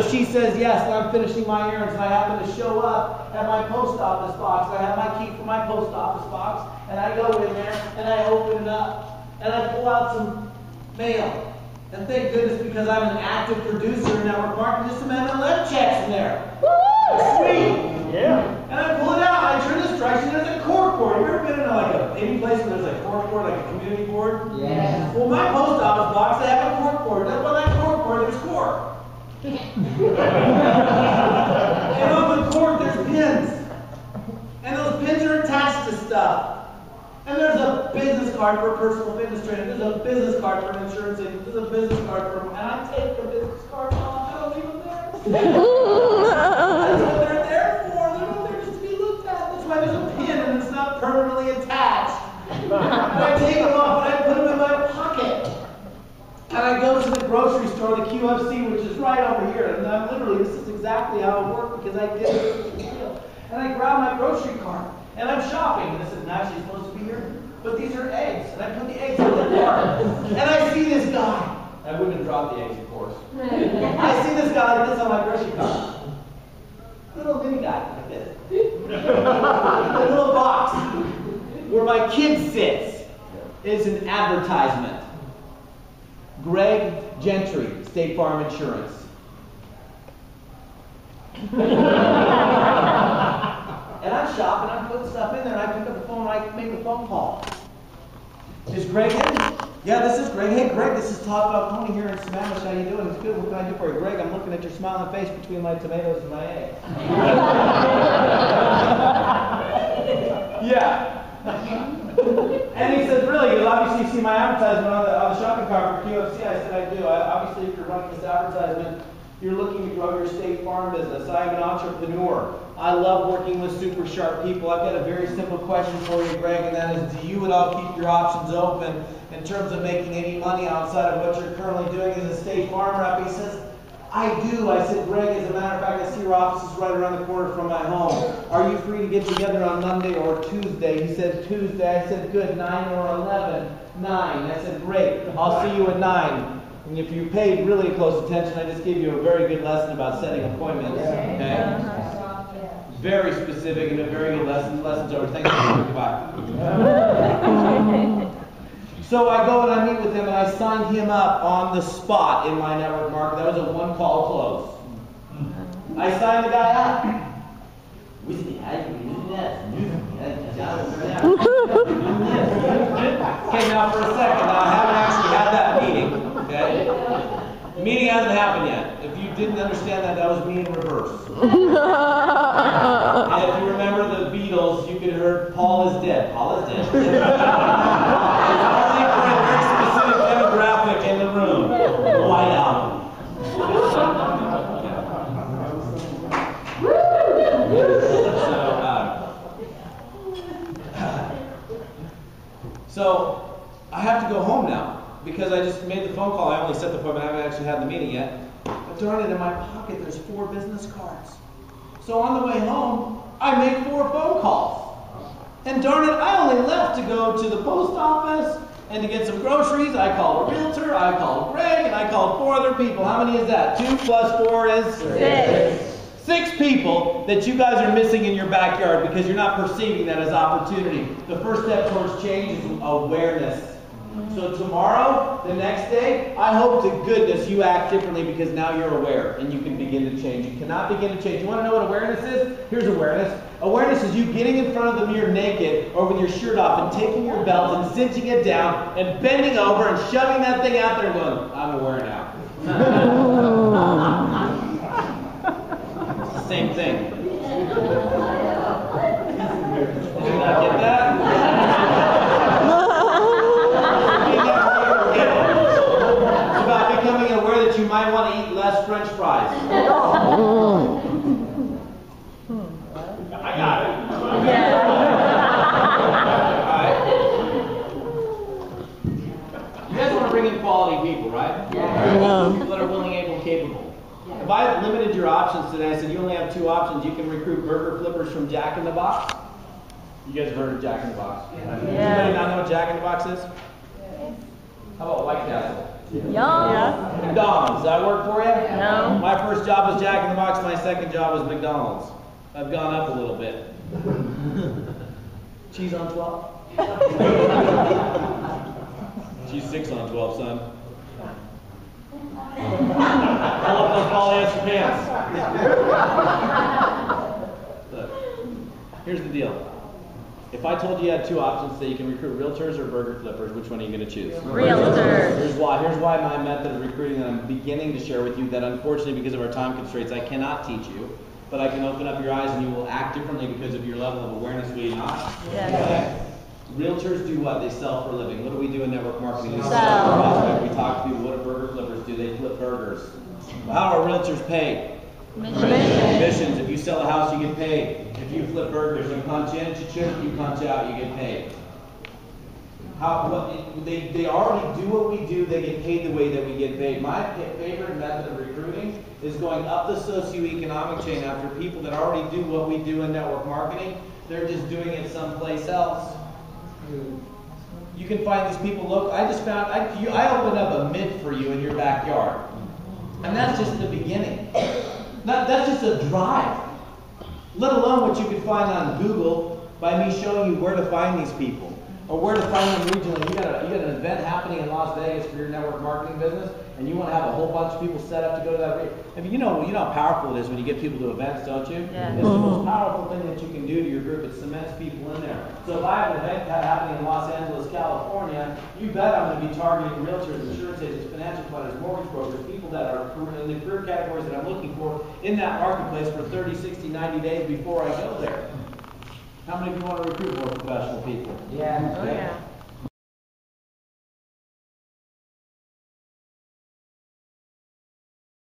so she says yes, and I'm finishing my errands, and I happen to show up at my post office box. I have my key for my post office box, and I go in there, and I open it up, and I pull out some mail. And thank goodness, because I'm an active producer in network marketing, just some MLM checks in there. Sweet! Yeah. And I pull it out, and I turn the strikes, and there's a cork board. Have you ever been in any place where there's a cork board, like a community board? Yeah. Well, my post office box, they have a cork board. And on that cork board, there's cork. And on the cork, there's pins. And those pins are attached to stuff. And there's a business card for personal fitness training. There's a business card for an insurance agent. There's a business card for, and I take the business cards off. I don't leave them there. That's what they're there for. They're not there just to be looked at. That's why there's a pin and it's not permanently attached. And I take them off and I put them in my pocket. And I go to the grocery store, the QFC, which is right over here. And I'm literally, this is exactly how it worked because I did it. And I grab my grocery cart. And I'm shopping, and this isn't actually supposed to be here, but these are eggs, and I put the eggs in the cart. And I see this guy. I wouldn't have dropped the eggs, of course. I see this guy like this on my grocery cart. Little mini guy like this. A little box where my kid sits is an advertisement. Greg Gentry, State Farm Insurance. And I'm shopping, I'm putting stuff in there, and I pick up the phone, and I make a phone call. Is Greg in? Yeah, this is Greg. Hey, Greg, this is Todd Falcone here in Sammamish. How you doing? It's good. What can I do for you? Greg, I'm looking at your smiling face between my tomatoes and my eggs. Yeah. And he says, really? Because obviously you see my advertisement on the shopping cart for QFC. I said, I do. Obviously, if you're running this advertisement, you're looking to grow your State Farm business. I'm an entrepreneur. I love working with super sharp people. I've got a very simple question for you, Greg, and that is, do you at all keep your options open in terms of making any money outside of what you're currently doing as a State Farm rep? He says, I do. I said, Greg, as a matter of fact, I see your office is right around the corner from my home. Are you free to get together on Monday or Tuesday? He said, Tuesday. I said, good, 9 or 11? 9. I said, great. I'll see you at 9. And if you paid really close attention, I just gave you a very good lesson about setting appointments. Okay? Very specific and a very good lesson. Lesson's over. Thanks for coming. Goodbye. So I go and I meet with him and I signed him up on the spot in my network market. That was a one-call close. I signed the guy up. Okay, now for a second. Now I haven't actually had that meeting. Okay? The meeting hasn't happened yet. If you didn't understand that, that was me in reverse. And if you remember the Beatles, you could have heard Paul is dead. Paul is dead. It's only for a very specific demographic in the room. White Album. So I have to go home now. Because I just made the phone call, I only set the appointment, I haven't actually had the meeting yet. But darn it, in my pocket there's 4 business cards. So on the way home, I make 4 phone calls. And darn it, I only left to go to the post office and to get some groceries. I called a realtor, I called Greg, and I called 4 other people. How many is that? 2 plus 4 is? 6 people that you guys are missing in your backyard because you're not perceiving that as opportunity. The first step towards change is awareness. So tomorrow, the next day, I hope to goodness you act differently because now you're aware and you can begin to change. You cannot begin to change. You want to know what awareness is? Here's awareness. Awareness is you getting in front of the mirror naked or with your shirt off and taking your belt and cinching it down and bending over and shoving that thing out there and going, I'm aware now. It's the same thing. Did you not get that? Becoming aware that you might want to eat less French fries. I got it. Alright. You guys want to bring in quality people, right? Yeah. People that are willing, able, and capable. Yeah. If I limited your options today, I said you only have 2 options. You can recruit burger flippers from Jack in the Box. You guys have heard of Jack in the Box? Yeah. Does anybody not know what Jack in the Box is? Yeah. How about White Castle? Yeah. McDonald's, does that work for you? No. My first job was Jack in the Box, my second job was McDonald's. I've gone up a little bit. Cheese on 12? She's 6 on 12, son. Pull up those polyester pants. Look, here's the deal. If I told you had two options that you can recruit realtors or burger flippers, which one are you going to choose? Realtors. Here's why my method of recruiting that I'm beginning to share with you that unfortunately because of our time constraints I cannot teach you, but I can open up your eyes and you will act differently because of your level of awareness, will you not? Yes. Okay? Realtors do what? They sell for a living. What do we do in network marketing? We Sell. We talk to people. What do burger flippers do? They flip burgers. Well, how are realtors paid? Commissions. If you sell a house, you get paid. If you flip burgers, you punch in, you punch out, you get paid. They already do what we do, they get paid the way that we get paid. My favorite method of recruiting is going up the socioeconomic chain after people that already do what we do in network marketing. They're just doing it someplace else. You can find these people local. I just found, I opened up a mint for you in your backyard. And that's just the beginning. That's just a drive. Let alone what you can find on Google by me showing you where to find these people. Or where to find them regionally. You got an event happening in Las Vegas for your network marketing business, and you want to have a whole bunch of people set up to go to that. I mean, you know how powerful it is when you get people to events, don't you? Yeah. It's the most powerful thing that you can do to your group. It cements people in there. So if I have an event happening in Los Angeles, California, you bet I'm going to be targeting realtors, insurance agents, financial planners, mortgage brokers, people that are in the career categories that I'm looking for in that marketplace for 30, 60, 90 days before I go there. How many of you want to recruit more professional people? Yeah. Oh, yeah.